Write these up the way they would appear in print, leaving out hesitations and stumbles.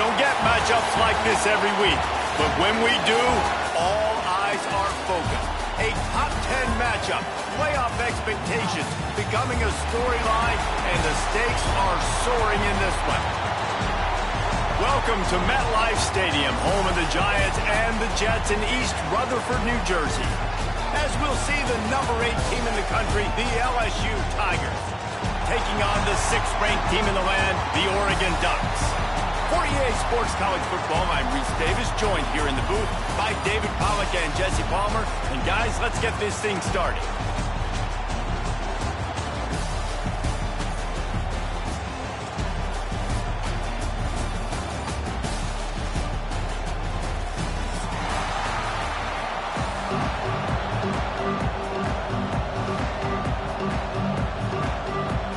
don't get matchups like this every week, but when we do, all eyes are focused. A top 10 matchup, playoff expectations becoming a storyline, and the stakes are soaring in this one. Welcome to MetLife Stadium, home of the Giants and the Jets in East Rutherford, New Jersey. As we'll see the number 8 team in the country, the LSU Tigers, taking on the 6th-ranked team in the land, the Oregon Ducks. For EA Sports College Football, I'm Reese Davis, joined here in the booth by David Pollack and Jesse Palmer. And guys, let's get this thing started.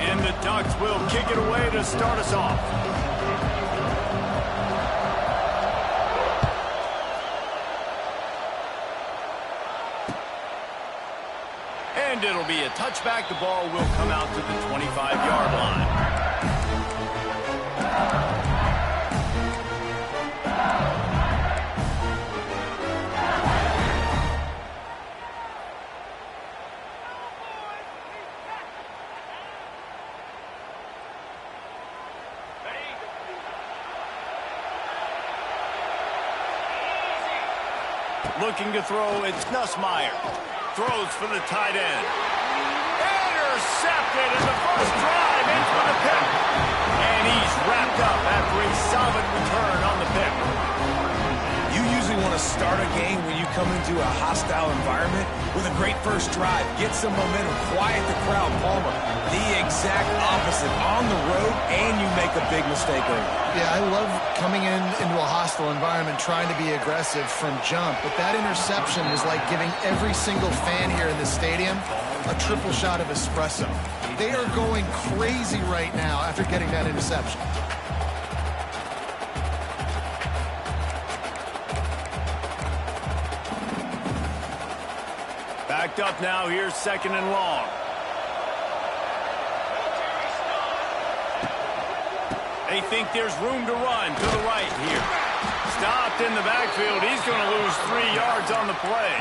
And the Ducks will kick it away to start us off. And it'll be a touchback. The ball will come out to the 25-yard line. Looking to throw, it's Nussmeier. Throws for the tight end. Intercepted in the first drive, in for the pick. And he's wrapped up after a solid return on the pick. You usually want to start a game when you come into a hostile environment with a great first drive. Get some momentum, quiet the crowd. Palmer, the exact opposite. On the road, and you make a big mistake early. Yeah, I love coming into a hostile environment, trying to be aggressive from jump. But that interception is like giving every single fan here in the stadium a triple shot of espresso. They are going crazy right now after getting that interception. Backed up now, here's 2nd and long. They think there's room to run to the right here. Stopped in the backfield. He's going to lose 3 yards on the play.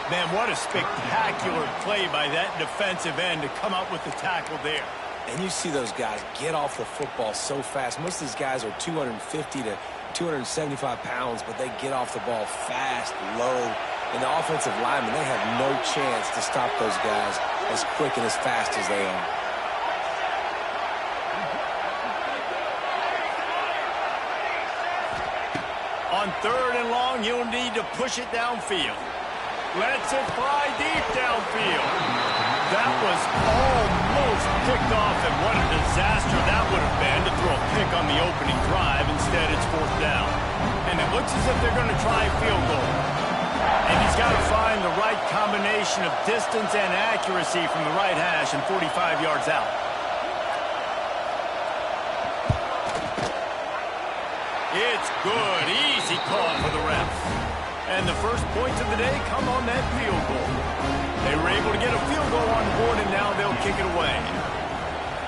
Man, what a spectacular play by that defensive end to come up with the tackle there. And you see those guys get off the football so fast. Most of these guys are 250 to 275 pounds, but they get off the ball fast, low. And the offensive linemen, they have no chance to stop those guys as quick and as fast as they are. On 3rd and long, you'll need to push it downfield. Lets it fly deep downfield. That was almost picked off, and what a disaster that would have been to throw a pick on the opening drive. Instead, it's 4th down. And it looks as if they're going to try a field goal. And he's got to find the right combination of distance and accuracy from the right hash and 45 yards out. It's good. Easy call for the ref. And the first points of the day come on that field goal. They were able to get a field goal on the board, and now they'll kick it away.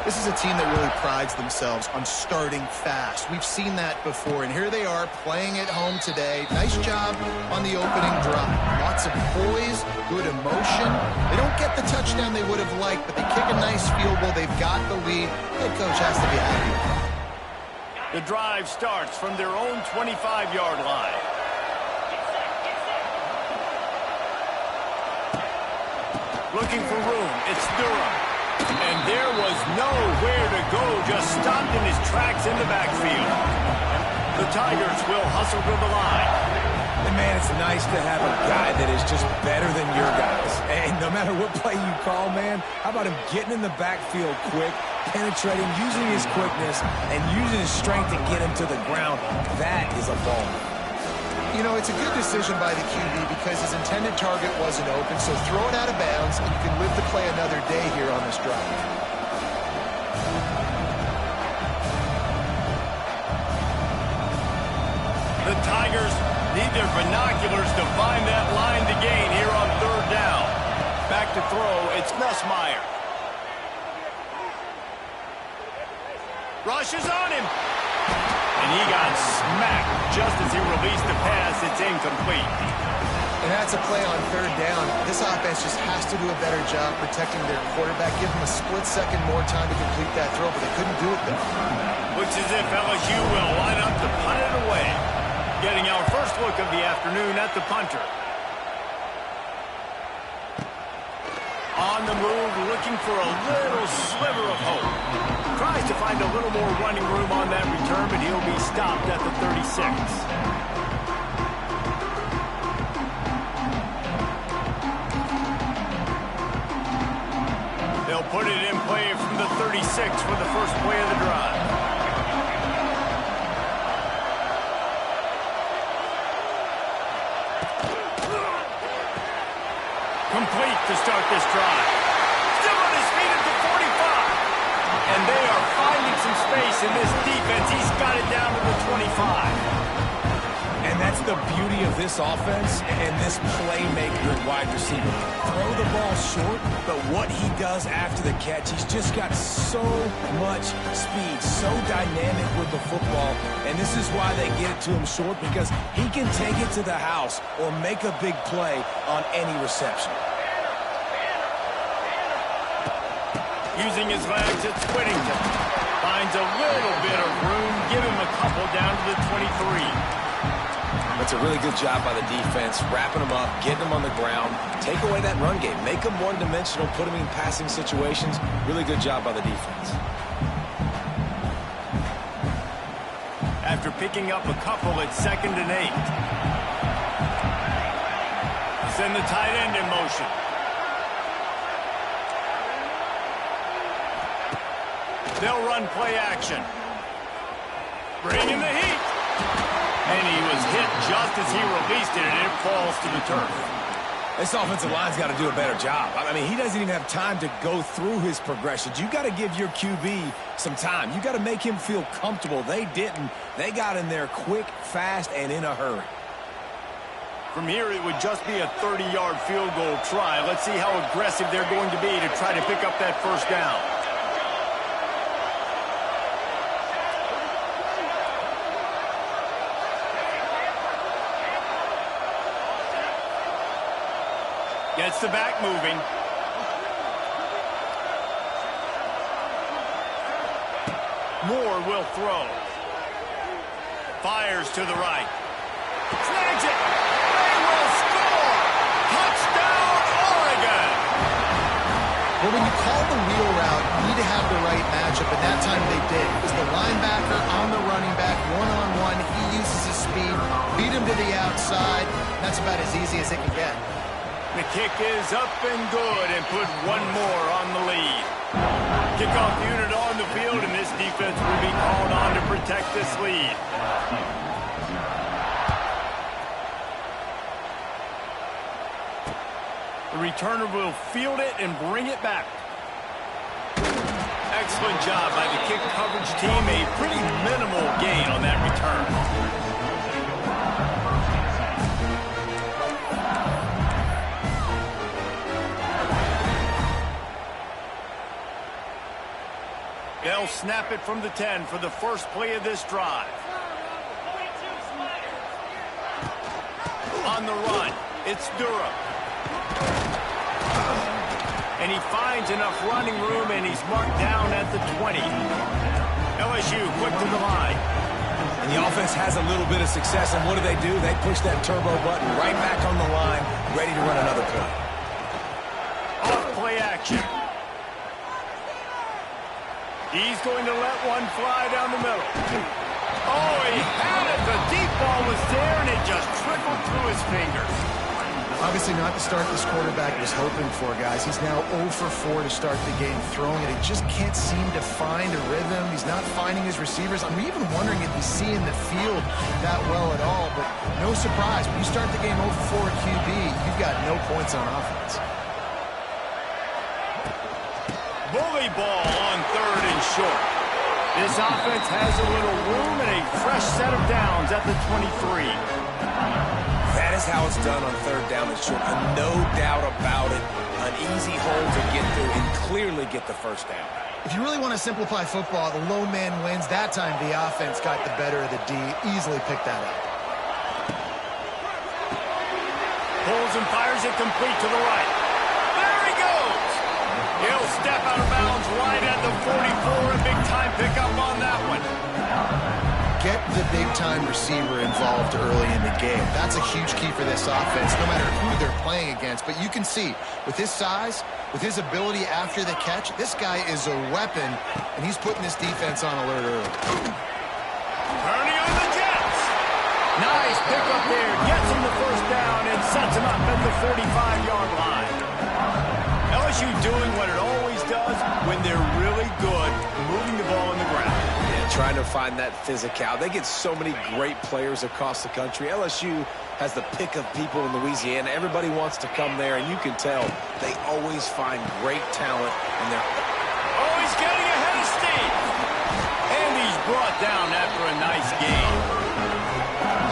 This is a team that really prides themselves on starting fast. We've seen that before, and here they are playing at home today. Nice job on the opening drive. Lots of poise, good emotion. They don't get the touchdown they would have liked, but they kick a nice field goal. They've got the lead. Head coach has to be happy with that. The drive starts from their own 25-yard line. Looking for room. It's Durham. And there was nowhere to go. Just stopped in his tracks in the backfield. The Tigers will hustle to the line. And, man, it's nice to have a guy that is just better than your guys. And no matter what play you call, man, how about him getting in the backfield quick, penetrating, using his quickness, and using his strength to get him to the ground. That is a ball. You know, it's a good decision by the QB because his intended target wasn't open, so throw it out of bounds, and you can live to play another day here on this drive. The Tigers need their binoculars to find that line to gain here on 3rd down. Back to throw, it's Nussmeier. Rushes on him. And he got smacked just as he released the pass. It's incomplete. And that's a play on third down. This offense just has to do a better job protecting their quarterback. Give them a split second more time to complete that throw, but they couldn't do it though. Looks as if LSU will line up to punt it away. Getting our first look of the afternoon at the punter. On the move, looking for a little sliver of hope. Tries to find a little more running room on that return, but he'll be stopped at the 36. They'll put it in play from the 36 for the first play of the drive. Complete to start this drive. Still on his feet at the 45. And they are finding some space in this defense. He's got it down to the 25. And that's the beauty of this offense and this playmaker at wide receiver. Throw the ball short, but what he does after the catch, he's just got so much speed, so dynamic with the football. And this is why they get it to him short, because he can take it to the house or make a big play on any reception. Using his legs, it's Whittington. Finds a little bit of room. Give him a couple down to the 23. That's a really good job by the defense, wrapping them up, getting them on the ground, take away that run game, make them one-dimensional, put them in passing situations. Really good job by the defense. After picking up a couple, it's 2nd and 8. Send the tight end in motion. They'll run play action. Bringing the heat. And he was hit just as he released it, and it falls to the turf. This offensive line's got to do a better job. I mean, he doesn't even have time to go through his progressions. You got to give your QB some time. You got to make him feel comfortable. They didn't. They got in there quick, fast, and in a hurry. From here, it would just be a 30-yard field goal try. Let's see how aggressive they're going to be to try to pick up that first down. Gets the back moving. Moore will throw. Fires to the right. Snags it. They will score. Touchdown, Oregon. Well, when you call the wheel route, you need to have the right matchup, and that time they did. It was the linebacker on the running back, one-on-one. He uses his speed, beat him to the outside. That's about as easy as it can get. The kick is up and good, and put one more on the lead. Kickoff unit on the field, and this defense will be called on to protect this lead. The returner will field it and bring it back. Excellent job by the kick coverage team. A pretty minimal gain on that return. They'll snap it from the 10 for the first play of this drive. On the run, it's Durham. And he finds enough running room, and he's marked down at the 20. LSU quick to the line. And the offense has a little bit of success, and what do? They push that turbo button right back on the line, ready to run another play. Off play action. He's going to let one fly down the middle. Oh, he had it. The deep ball was there, and it just trickled through his fingers. Obviously not the start this quarterback was hoping for, guys. He's now 0 for 4 to start the game throwing it. He just can't seem to find a rhythm. He's not finding his receivers. I'm even wondering if he's seeing the field that well at all. But no surprise, when you start the game 0 for 4 QB, you've got no points on offense. Bully ball on 3rd and short. This offense has a little room and a fresh set of downs at the 23. That is how it's done on 3rd down and short. No doubt about it. An easy hole to get through and clearly get the first down. If you really want to simplify football, the low man wins. That time the offense got the better of the D. Easily picked that up. Pulls and fires it complete to the right. There he goes. He'll step out of bounds right at the 44. A big-time pickup on that one. Get the big-time receiver involved early in the game. That's a huge key for this offense, no matter who they're playing against. But you can see, with his size, with his ability after the catch, this guy is a weapon, and he's putting this defense on alert early. Turning on the Jets. Nice pickup there. Gets him the first down and sets him up at the 45-yard line. LSU doing what it always does when they're really good, moving the ball in the ground. Trying to find that physicality. They get so many great players across the country. LSU has the pick of people in Louisiana. Everybody wants to come there, and you can tell they always find great talent. And they're always getting ahead of steam. And he's brought down after a nice game.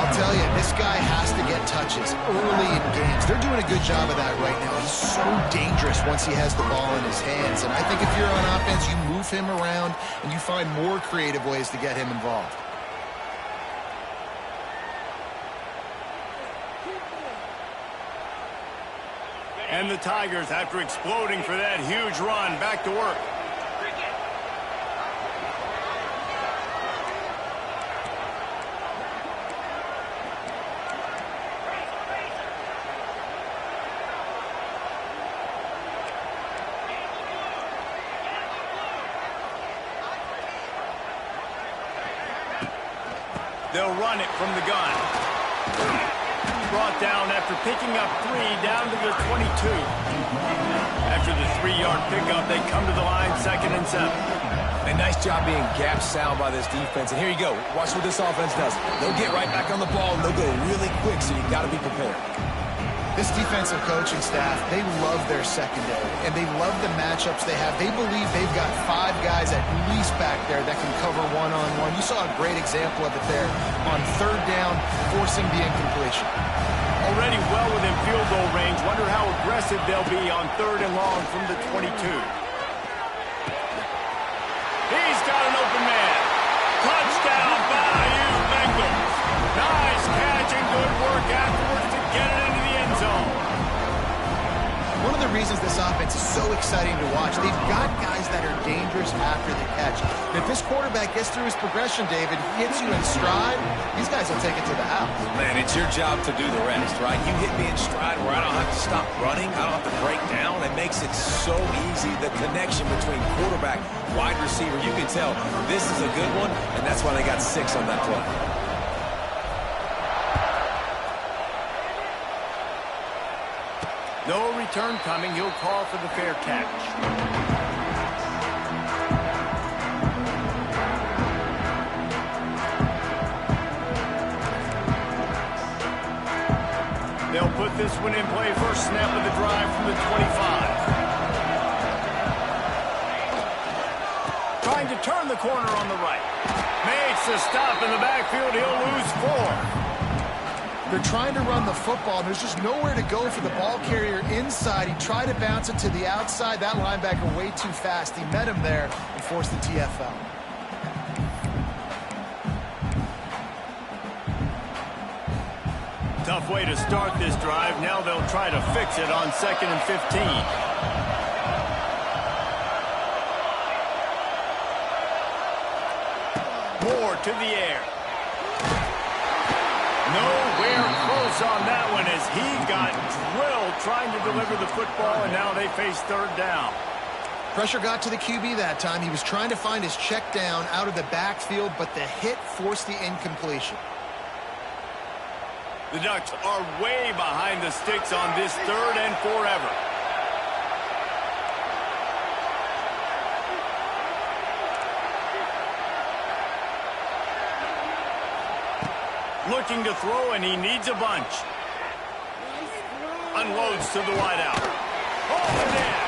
I'll tell you, this guy has to get touches early in games. They're doing a good job of that right now. He's so dangerous once he has the ball in his hands. And I think if you're on offense, you move him around and you find more creative ways to get him involved. And the Tigers, after exploding for that huge run, back to work. They'll run it from the gun. Brought down after picking up 3 down to the 22. After the 3-yard pickup, they come to the line 2nd and 7. A nice job being gap sound by this defense. And here you go. Watch what this offense does. They'll get right back on the ball, and they'll go really quick, so you've got to be prepared. This defensive coaching staff, they love their secondary, and they love the matchups they have. They believe they've got 5 guys at least back there that can cover one-on-one. You saw a great example of it there on 3rd down, forcing the incompletion. Already well within field goal range. Wonder how aggressive they'll be on 3rd and long from the 22. He's got an open man. Touchdown, Bayou Bengals. Nice catch and good work afterwards to get it into the end zone. One of the reasons this offense is so exciting to watch, they've got guys that are dangerous after the catch. And if this quarterback gets through his progression, David, he hits you in stride, these guys will take it to the house. Man, it's your job to do the rest, right? You hit me in stride where I don't have to stop running, I don't have to break down. It makes it so easy, the connection between quarterback, wide receiver. You can tell this is a good one, and that's why they got 6 on that play. No return coming. He'll call for the fair catch. They'll put this one in play. First snap of the drive from the 25. Trying to turn the corner on the right. Makes the stop in the backfield. He'll lose 4. They're trying to run the football, and there's just nowhere to go for the ball carrier inside. He tried to bounce it to the outside. That linebacker way too fast. He met him there and forced the TFL. Tough way to start this drive. Now they'll try to fix it on 2nd and 15. Moore to the air. Nowhere close on that one as he got drilled trying to deliver the football, and now they face 3rd down. Pressure got to the QB that time. He was trying to find his check down out of the backfield, but the hit forced the incompletion. The Ducks are way behind the sticks on this 3rd and forever. Looking to throw, and he needs a bunch. Unloads to the wideout. Oh, and in.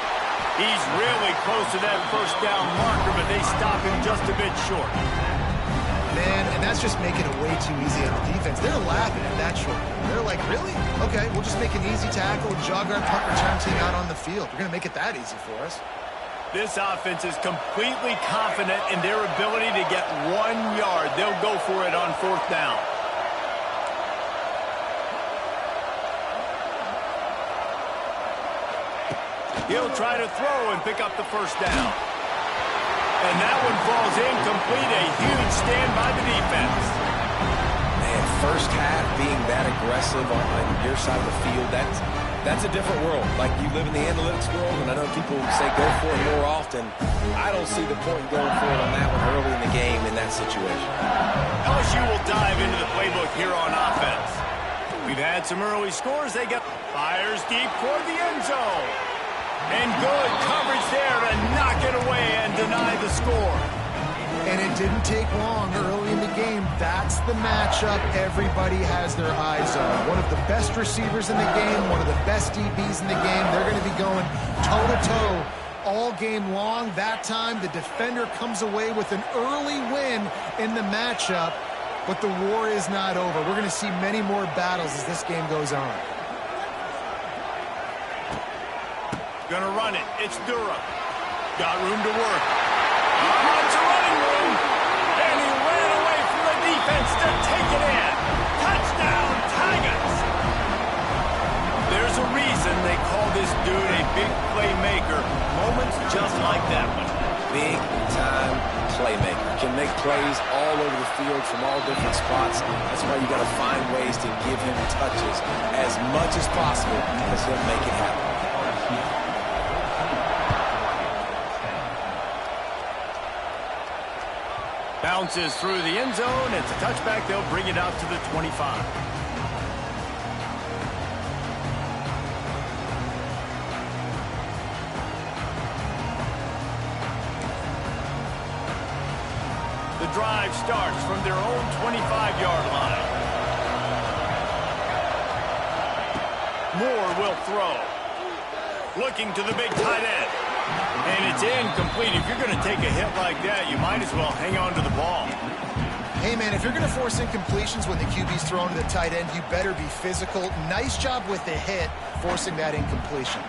He's really close to that first down marker, but they stop him just a bit short. Man, and that's just making it way too easy on the defense. They're laughing at that short. They're like, really? Okay, we'll just make an easy tackle, jog our punt return team out on the field. We're going to make it that easy for us. This offense is completely confident in their ability to get 1 yard. They'll go for it on 4th down. He'll try to throw and pick up the 1st down. And that one falls incomplete. A huge stand by the defense. Man, first half being that aggressive on your side of the field, that's a different world. Like, you live in the analytics world, and I know people say go for it more often. I don't see the point in going for it on that one early in the game in that situation. LSU will dive into the playbook here on offense. We've had some early scores. They get fires deep toward the end zone. And good coverage there to knock it away and deny the score. And it didn't take long early in the game. That's the matchup everybody has their eyes on. One of the best receivers in the game, one of the best DBs in the game. They're going to be going toe-to-toe all game long. That time, the defender comes away with an early win in the matchup, but the war is not over. We're going to see many more battles as this game goes on. Gonna run it. It's Durham. Got room to work. It's a running room. And he ran away from the defense to take it in. Touchdown, Tigers. There's a reason they call this dude a big playmaker. Moments just like that one. Big-time playmaker. Can make plays all over the field from all different spots. That's why you got to find ways to give him touches as much as possible because he'll make it happen. Bounces through the end zone. It's a touchback. They'll bring it out to the 25. The drive starts from their own 25-yard line. Moore will throw. Looking to the big tight end. And it's incomplete. If you're going to take a hit like that, you might as well hang on to the ball. Hey, man, if you're going to force incompletions when the QB's thrown to the tight end, you better be physical. Nice job with the hit, forcing that incompletion.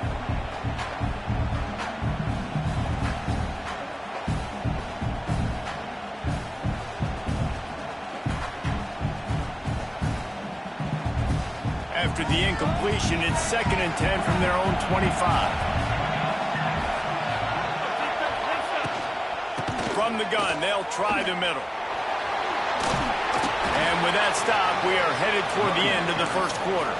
After the incompletion, it's 2nd and 10 from their own 25. From the gun, they'll try the middle. And with that stop, we are headed toward the end of the 1st quarter.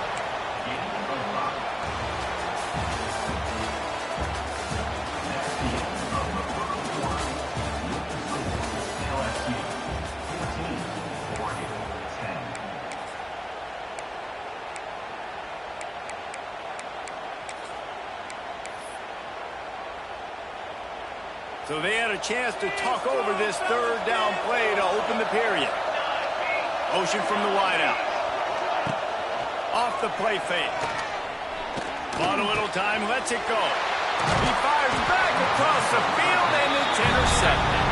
So they had a chance to talk over this 3rd down play to open the period. Motion from the wideout. Off the play fake. On a little time, lets it go. He fires back across the field, and it's intercepted.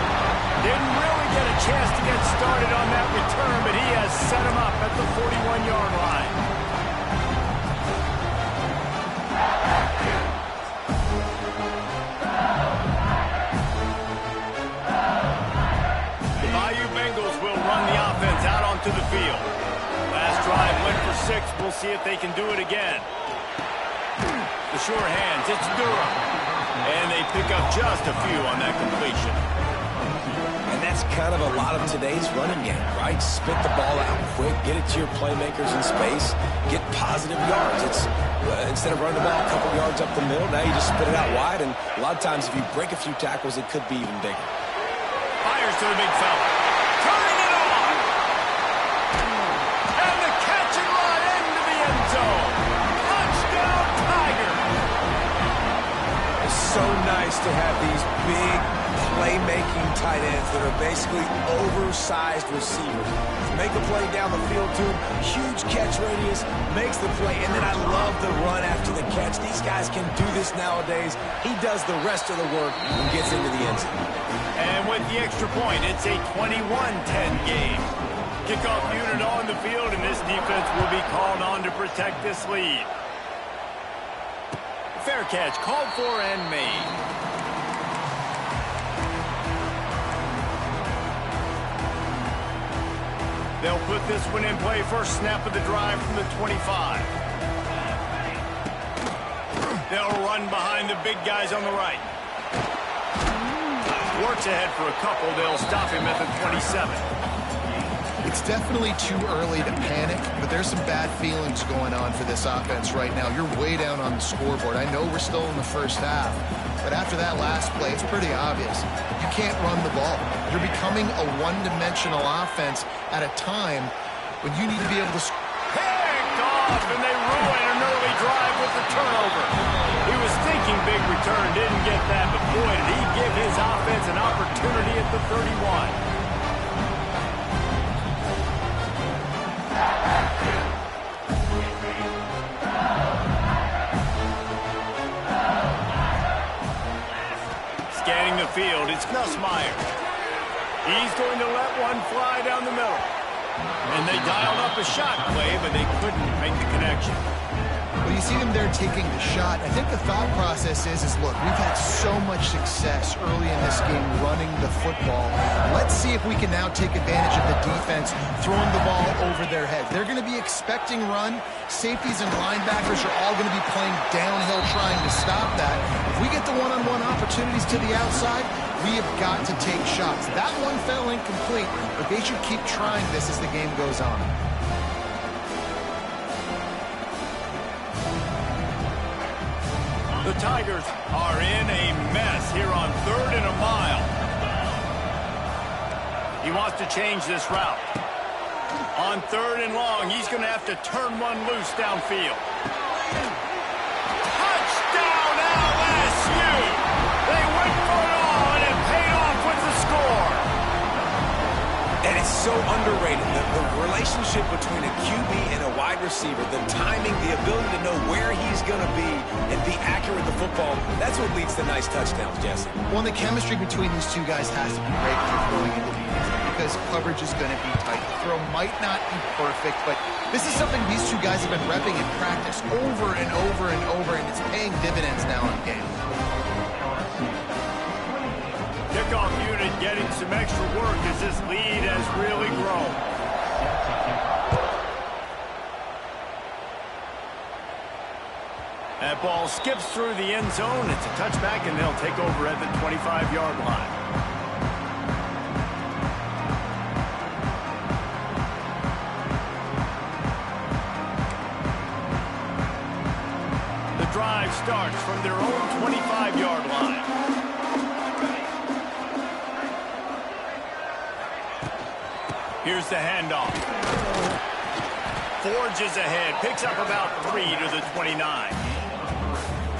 Didn't really get a chance to get started on that return, but he has set him up at the 41-yard line. To the field. Last drive went for 6. We'll see if they can do it again. The sure hands, it's Durham. And they pick up just a few on that completion. And that's kind of a lot of today's running game, right? Spit the ball out quick, get it to your playmakers in space, get positive yards. It's instead of running the ball a couple yards up the middle, now you just spit it out wide, and a lot of times if you break a few tackles, it could be even bigger. Fires to the big fella. Turning it on! And the catch and run into the end zone. Touchdown, Tiger! It's so nice to have these big playmaking tight ends that are basically oversized receivers. Make a play down the field to him, huge catch radius, makes the play, and then I love the run after the catch. These guys can do this nowadays. He does the rest of the work and gets into the end zone. And with the extra point, it's a 21-10 game. Kickoff unit on the field, and this defense will be called on to protect this lead. Fair catch called for and made. They'll put this one in play first snap of the drive from the 25. They'll run behind the big guys on the right. Works ahead for a couple. They'll stop him at the 27. It's definitely too early to panic, but there's some bad feelings going on for this offense right now. You're way down on the scoreboard. I know we're still in the first half, but after that last play, it's pretty obvious. You can't run the ball. You're becoming a one-dimensional offense at a time when you need to be able to picked off, and they ruin an early drive with the turnover. He was thinking big return, didn't get that, but boy, did he give his offense an opportunity at the 31. Scanning the field, it's Nussmeier. He's going to let one fly down the middle. And they dialed up a shot play, but they couldn't make the connection. Well, you see them there taking the shot. I think the thought process is look, we've had so much success early in this game running the football. Let's see if we can now take advantage of the defense throwing the ball over their heads. They're going to be expecting run. Safeties and linebackers are all going to be playing downhill trying to stop that. If we get the one-on-one opportunities to the outside, we have got to take shots. That one fell incomplete, but they should keep trying this as the game goes on. The Tigers are in a mess here on 3rd and a mile. He wants to change this route. On 3rd and long, he's going to have to turn one loose downfield. Touchdown LSU! They went for it all, and it paid off with the score. And it's so underrated. The relationship between a QB and a wide receiver, the timing, the ability to know where he's going to be and be accurate with the football, that's what leads to nice touchdowns, Jesse. Well, the chemistry between these two guys has to be great when you're throwing into defense because coverage is going to be tight. The throw might not be perfect, but this is something these two guys have been repping in practice over and over and over, and it's paying dividends now in games. Kickoff unit getting some extra work as this lead has really grown. That ball skips through the end zone. It's a touchback, and they'll take over at the 25-yard line. The drive starts from their own 25-yard line. Here's the handoff. Forges ahead, picks up about 3 to the 29.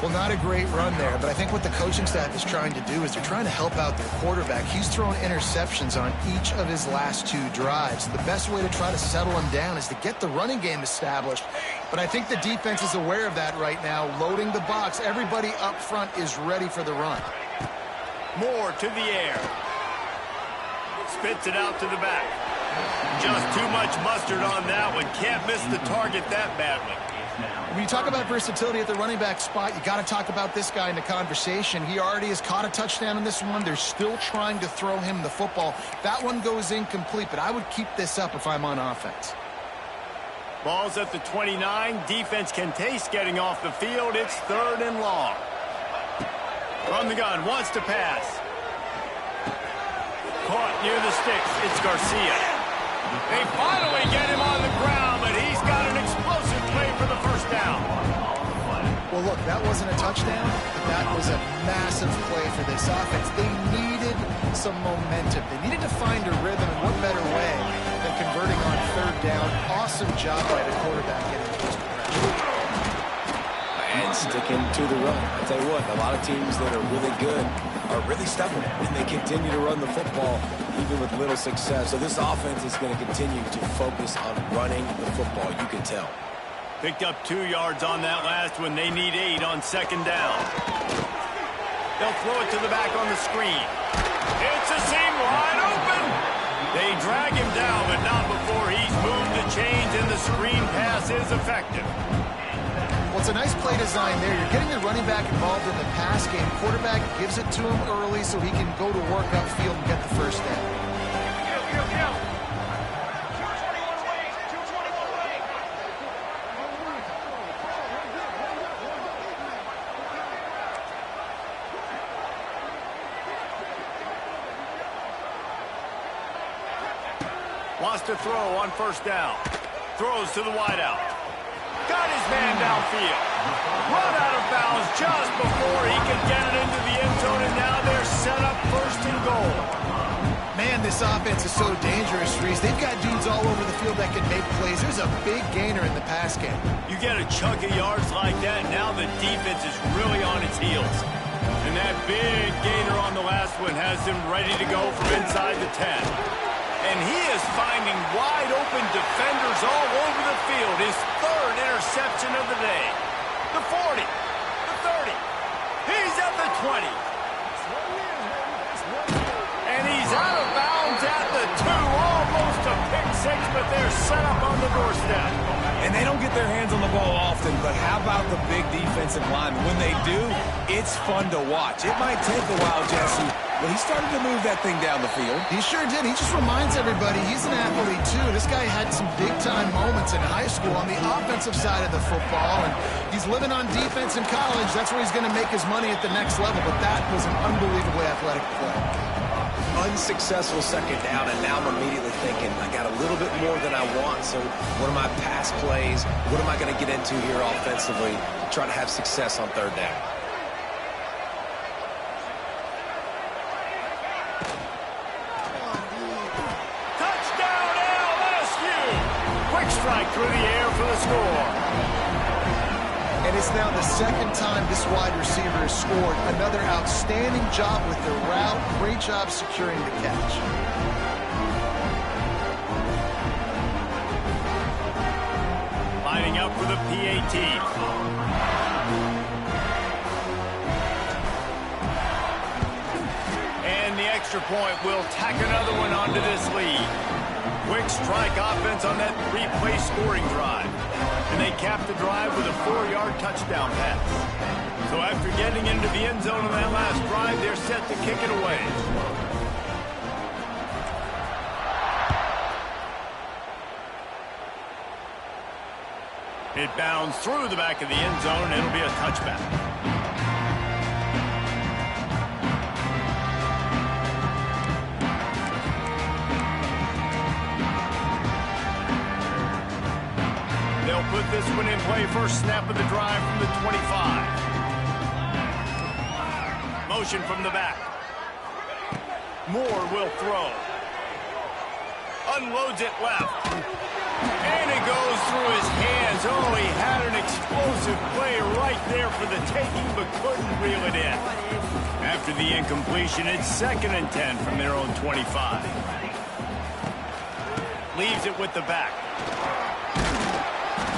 Well, not a great run there, but I think what the coaching staff is trying to do is they're trying to help out their quarterback. He's thrown interceptions on each of his last 2 drives. The best way to try to settle him down is to get the running game established. But I think the defense is aware of that right now, loading the box. Everybody up front is ready for the run. Moore to the air. Spits it out to the back. Just too much mustard on that one. Can't miss the target that badly. When you talk about versatility at the running back spot, you got to talk about this guy in the conversation. He already has caught a touchdown in this one. They're still trying to throw him the football. That one goes incomplete, but I would keep this up if I'm on offense. Ball's at the 29. Defense can taste getting off the field. It's 3rd and long. From the gun, wants to pass. Caught near the sticks. It's Garcia. They finally get him on the ground, but he's got an explosive play for the first down. Well, look, that wasn't a touchdown, but that was a massive play for this offense. They needed some momentum. They needed to find a rhythm, and what better way than converting on 3rd down. Awesome job by the quarterback getting the first progression. And sticking to the run. I'll tell you what, a lot of teams that are really good are really stubborn, and they continue to run the football even with little success. So this offense is going to continue to focus on running the football. You can tell. Picked up 2 yards on that last one. They need 8 on 2nd down. They'll throw it to the back on the screen. It's a seam wide open. They drag him down, but not before he's moved the chains, and the screen pass is effective. Well, it's a nice play design there. You're getting the running back involved in the pass game. Quarterback gives it to him early so he can go to work upfield and get the first down. Wants to throw on first down. Throws to the wideout. Got his man downfield. Run out of bounds just before he could get it into the end zone, and now they're set up first and goal. Man, this offense is so dangerous, Reese. They've got dudes all over the field that can make plays. There's a big gainer in the pass game. You get a chunk of yards like that, now the defense is really on its heels. And that big gainer on the last one has him ready to go from inside the 10. And he is finding wide-open defenders all over the field. His third interception of the day. The 40, the 30. He's at the 20. And he's out of bounds at the 2. Almost a pick six, but they're set up on the doorstep. And they don't get their hands on the ball often, but how about the big defensive line? When they do, it's fun to watch. It might take a while, Jesse, but he started to move that thing down the field. He sure did. He just reminds everybody he's an athlete, too. This guy had some big-time moments in high school on the offensive side of the football, and he's living on defense in college. That's where he's going to make his money at the next level, but that was an unbelievably athletic play. Unsuccessful second down, and now I'm immediately thinking, I got a little bit more than I want, so what are my pass plays? What am I going to get into here offensively to try to have success on third down? Touchdown, LSU! Quick strike through the air for the score. And it's now the second time this wide receiver has scored. Another outstanding job with the route. Great job securing the catch. Lining up for the PAT. And the extra point will tack another one onto this lead. Quick strike offense on that three-play scoring drive. And they cap the drive with a 4-yard touchdown pass. So after getting into the end zone on that last drive, they're set to kick it away. It bounds through the back of the end zone, and it'll be a touchback. They'll put this one in play. First snap of the drive from the 25. Motion from the back. Moore will throw. Unloads it left. And it goes through his hands. Oh, he had an explosive play right there for the taking, but couldn't reel it in. After the incompletion, it's 2nd and 10 from their own 25. Leaves it with the back.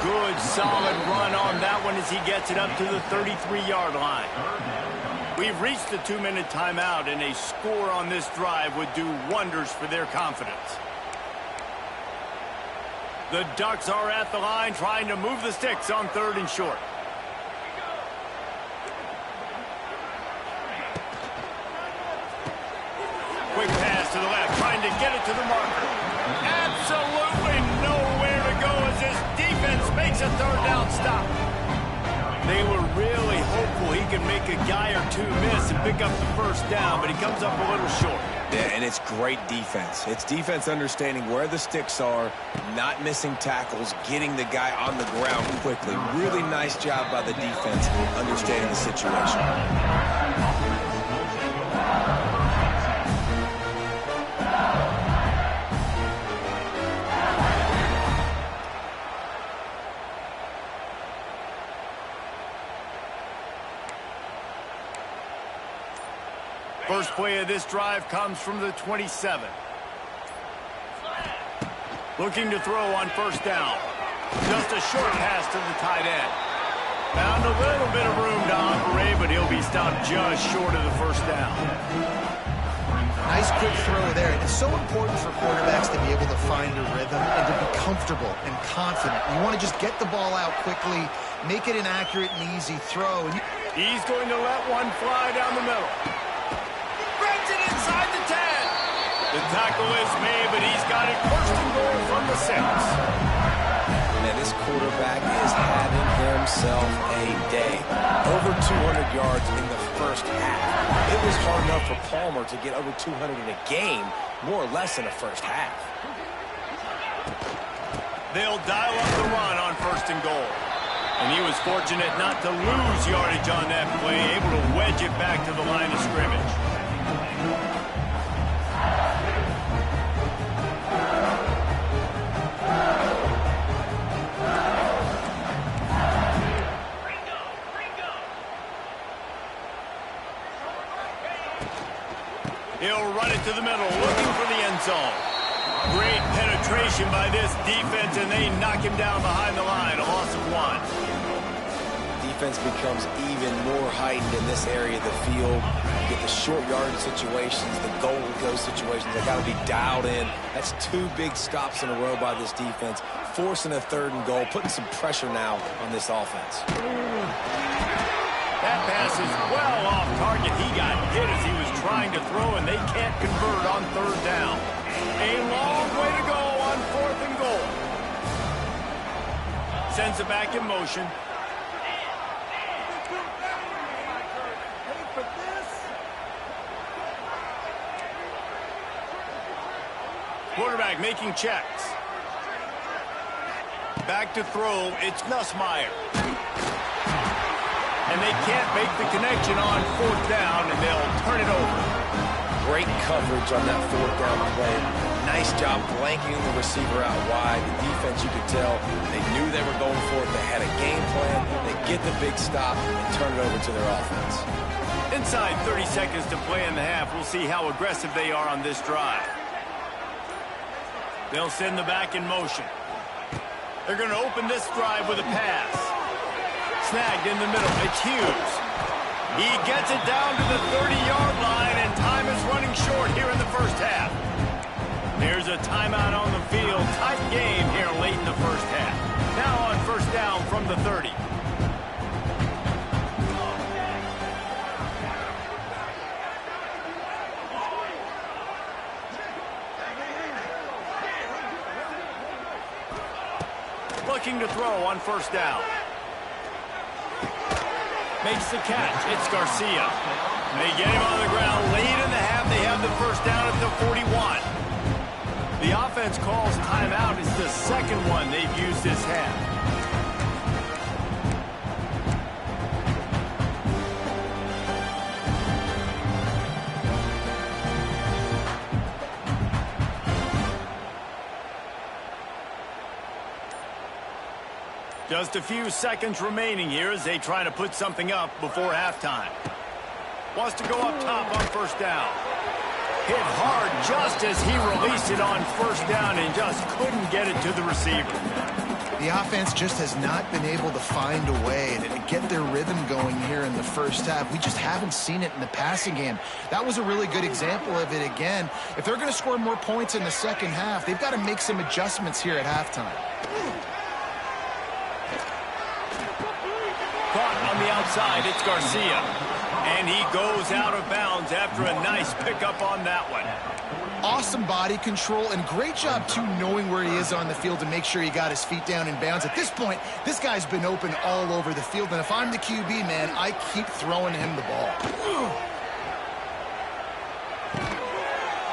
Good, solid run on that one as he gets it up to the 33-yard line. We've reached the 2-minute timeout, and a score on this drive would do wonders for their confidence. The Ducks are at the line trying to move the sticks on 3rd and short. Quick pass to the left, trying to get it to the marker. Absolutely nowhere to go as this defense makes a 3rd down stop. They were really hopeful he could make a guy or two miss and pick up the first down, but he comes up a little short. Yeah, and it's great defense. It's defense understanding where the sticks are, not missing tackles, getting the guy on the ground quickly. Really nice job by the defense understanding the situation. First play of this drive comes from the 27. Looking to throw on first down. Just a short pass to the tight end. Found a little bit of room to operate, but he'll be stopped just short of the first down. Nice quick throw there. It's so important for quarterbacks to be able to find a rhythm and to be comfortable and confident. You want to just get the ball out quickly, make it an accurate and easy throw. He's going to let one fly down the middle. Inside the 10. The tackle is made, but he's got it 1st and goal from the 6. Man, this quarterback is having himself a day. Over 200 yards in the first half. It was hard enough for Palmer to get over 200 in a game, more or less in the first half. They'll dial up the run on 1st and goal. And he was fortunate not to lose yardage on that play, able to wedge it back to the line of scrimmage. He'll run it to the middle, looking for the end zone. Great penetration by this defense, and they knock him down behind the line, a loss of 1. Defense becomes even more heightened in this area of the field. You get the short yardage situations, the goal to go situations. They got to be dialed in. That's 2 big stops in a row by this defense, forcing a 3rd and goal, putting some pressure now on this offense. That pass is well off target. He got hit as he was trying to throw, and they can't convert on 3rd down. A long way to go on 4th and goal. Sends it back in motion. Quarterback making checks. Back to throw. It's Nussmeier. And they can't make the connection on 4th down, and they'll turn it over. Great coverage on that 4th down play. Nice job blanking the receiver out wide. The defense, you could tell, they knew they were going for it. They had a game plan. They get the big stop and turn it over to their offense. Inside 30 seconds to play in the half. We'll see how aggressive they are on this drive. They'll send the back in motion. They're going to open this drive with a pass. Snagged in the middle. It's Hughes. He gets it down to the 30-yard line, and time is running short here in the first half. There's a timeout on the field. Tight game here late in the first half. Now on 1st down from the 30. Looking to throw on 1st down. Makes the catch. It's Garcia. They get him on the ground late in the half. They have the 1st down at the 41. The offense calls timeout. It's the 2nd one they've used this half. Just a few seconds remaining here as they try to put something up before halftime. Wants to go up top on 1st down. Hit hard just as he released it on 1st down and just couldn't get it to the receiver. The offense just has not been able to find a way to get their rhythm going here in the first half. We just haven't seen it in the passing game. That was a really good example of it again. If they're going to score more points in the second half, they've got to make some adjustments here at halftime. Caught on the outside, it's Garcia. And he goes out of bounds after a nice pickup on that one. Awesome body control and great job, too, knowing where he is on the field to make sure he got his feet down in bounds. At this point, this guy's been open all over the field. And if I'm the QB, man, I keep throwing him the ball.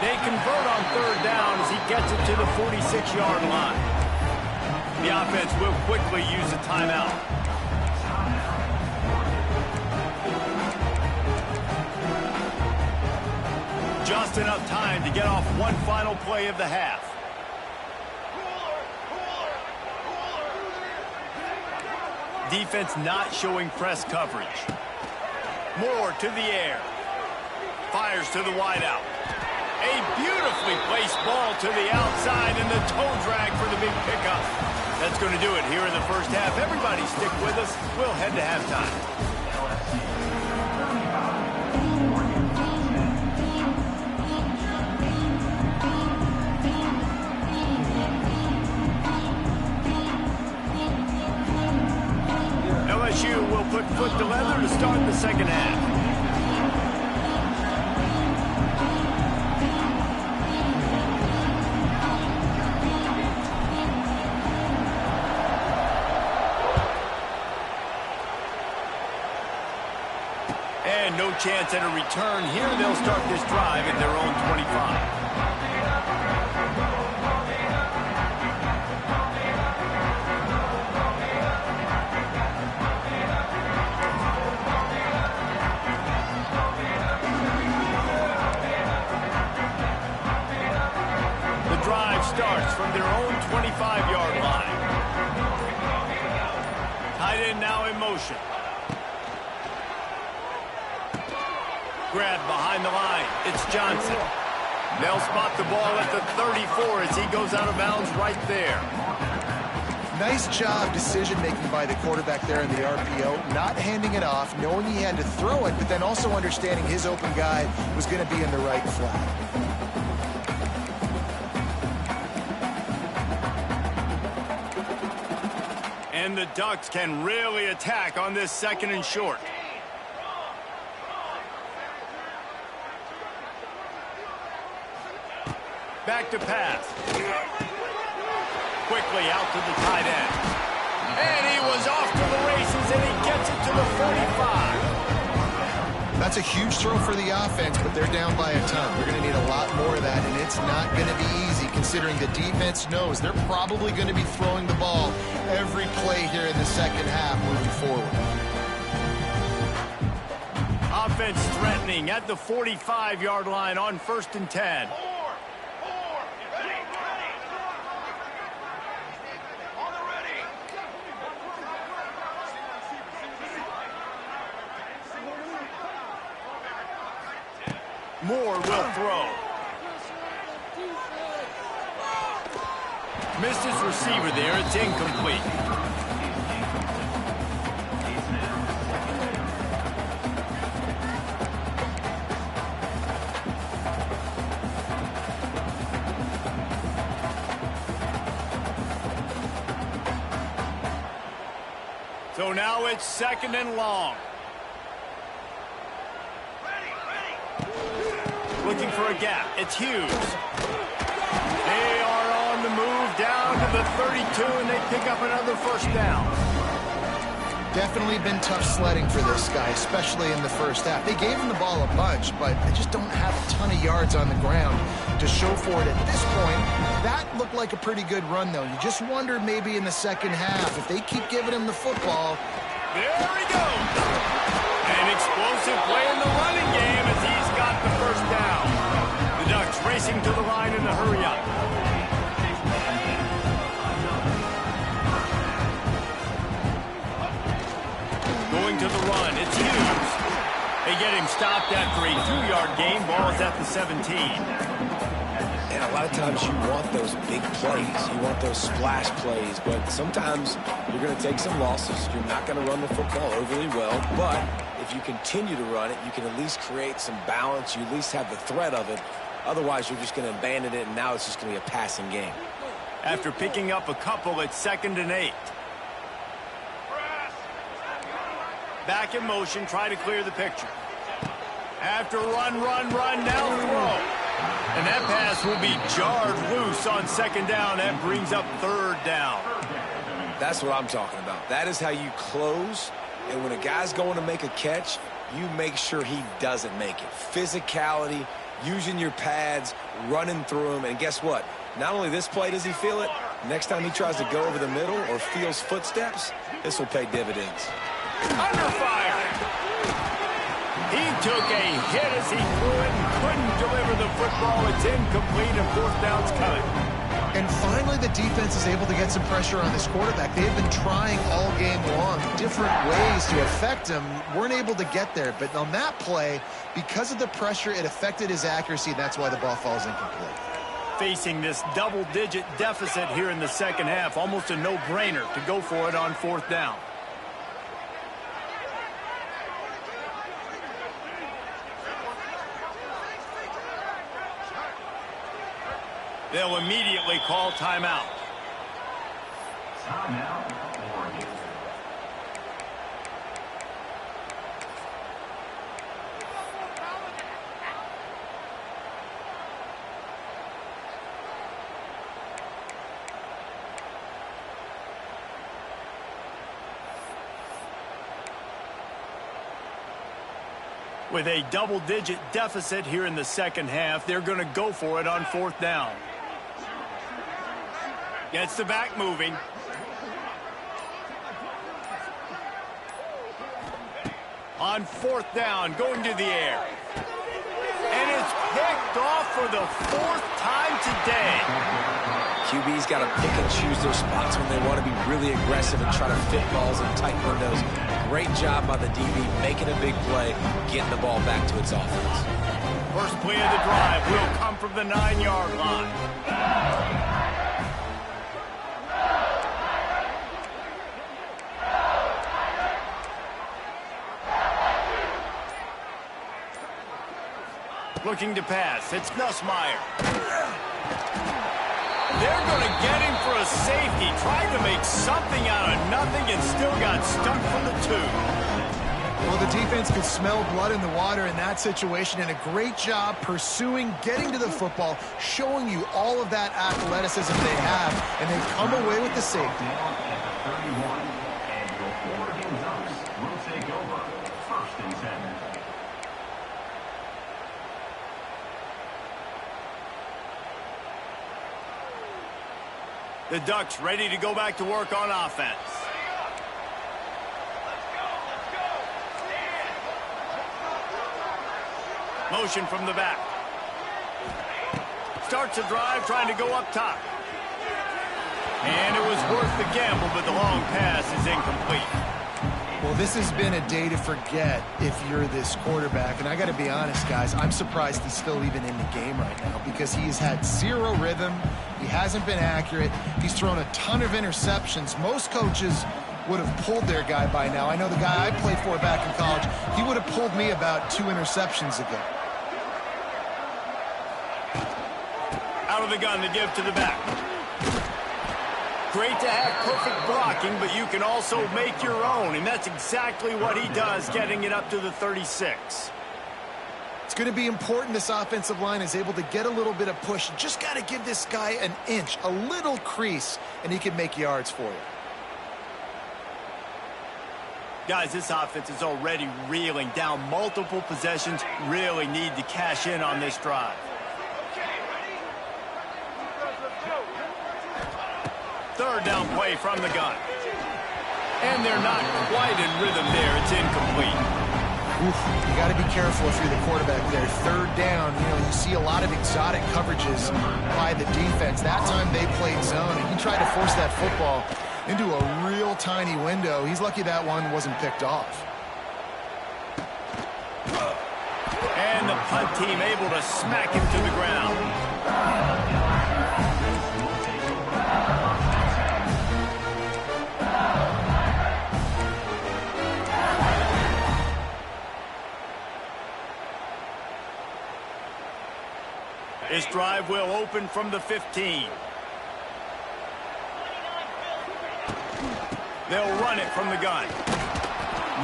They convert on 3rd down as he gets it to the 46-yard line. The offense will quickly use a timeout. Just enough time to get off one final play of the half. Defense not showing press coverage. Moore to the air. Fires to the wideout. A beautifully placed ball to the outside and the toe drag for the big pickup. That's going to do it here in the first half. Everybody stick with us. We'll head to halftime. LSU will put foot to leather to start the second half. And no chance at a return here. They'll start this drive at their own 25. in now in motion. Grab behind the line. It's Johnson. They'll spot the ball at the 34 as he goes out of bounds right there. Nice job decision-making by the quarterback there in the RPO, not handing it off, knowing he had to throw it, but then also understanding his open guy was going to be in the right flat. And the Ducks can really attack on this 2nd and short. Back to pass. Quickly out to the tight end. And he was off to the races, and he gets it to the 45. That's a huge throw for the offense, but they're down by a ton. They're going to need a lot more of that, and it's not going to be easy considering the defense knows they're probably going to be throwing the ball every play here in the 2nd half moving forward. Offense threatening at the 45-yard line on 1st and 10. Moore will throw. Missed his receiver there. It's incomplete. So now it's 2nd and long. Looking for a gap. It's Hughes. They are on the move down to the 32, and they pick up another 1st down. Definitely been tough sledding for this guy, especially in the 1st half. They gave him the ball a bunch, but they just don't have a ton of yards on the ground to show for it at this point. That looked like a pretty good run, though. You just wonder maybe in the 2nd half, if they keep giving him the football. There he goes. An explosive play in the running game as he's got the 1st down. The Ducks racing to the line in the hurry-up. Going to the run, it's Hughes. They get him stopped after a 2-yard gain. Ball is at the 17. And a lot of times you want those big plays. You want those splash plays. But sometimes you're going to take some losses. You're not going to run the football overly well. But if you continue to run it, you can at least create some balance. You at least have the threat of it. Otherwise, you're just going to abandon it, and now it's just going to be a passing game. After picking up a couple, it's 2nd and 8. Back in motion, try to clear the picture. After run, now throw. And that pass will be jarred loose on 2nd down. That brings up 3rd down. That's what I'm talking about. That is how you close. And when a guy's going to make a catch, you make sure he doesn't make it. Physicality, using your pads, running through him. And guess what? Not only this play does he feel it, next time he tries to go over the middle or feels footsteps, this will pay dividends. Under fire. He took a hit as he threw it and couldn't deliver the football. It's incomplete and 4th down's coming. And finally, the defense is able to get some pressure on this quarterback. They have been trying all game long different ways to affect him. Weren't able to get there. But on that play, because of the pressure, it affected his accuracy. That's why the ball falls incomplete. Facing this double-digit deficit here in the 2nd half, almost a no-brainer to go for it on 4th down. They'll immediately call timeout. Timeout, Oregon. With a double-digit deficit here in the 2nd half, they're going to go for it on 4th down. Gets the back moving. On 4th down, going to the air. And it's picked off for the 4th time today. QB's got to pick and choose their spots when they want to be really aggressive and try to fit balls in tight windows. Great job by the DB making a big play, getting the ball back to its offense. First play of the drive will come from the 9-yard line. Looking to pass. It's Nussmeier. They're going to get him for a safety. Tried to make something out of nothing and still got stuck for the 2. Well, the defense could smell blood in the water in that situation, and a great job pursuing, getting to the football, showing you all of that athleticism they have, and they come away with the safety. The Ducks ready to go back to work on offense. Motion from the back. Starts a drive trying to go up top. And it was worth the gamble, but the long pass is incomplete. Well, this has been a day to forget if you're this quarterback. And I got to be honest, guys, I'm surprised he's still even in the game right now because he has had zero rhythm. He hasn't been accurate. He's thrown a ton of interceptions. Most coaches would have pulled their guy by now. I know the guy I played for back in college, he would have pulled me about 2 interceptions ago. Out of the gun to give to the back. Great to have perfect blocking, but you can also make your own, and that's exactly what he does, getting it up to the 36. It's going to be important this offensive line is able to get a little bit of push. You just got to give this guy an inch, a little crease, and he can make yards for you. Guys, this offense is already reeling down multiple possessions. Really need to cash in on this drive. Third down play from the gun. And they're not quite in rhythm there. It's incomplete. Oof, you got to be careful if you're the quarterback there. Third down, you see a lot of exotic coverages by the defense. That time they played zone, and he tried to force that football into a real tiny window. He's lucky that one wasn't picked off. And the punt team able to smack him to the ground. This drive will open from the 15. They'll run it from the gun.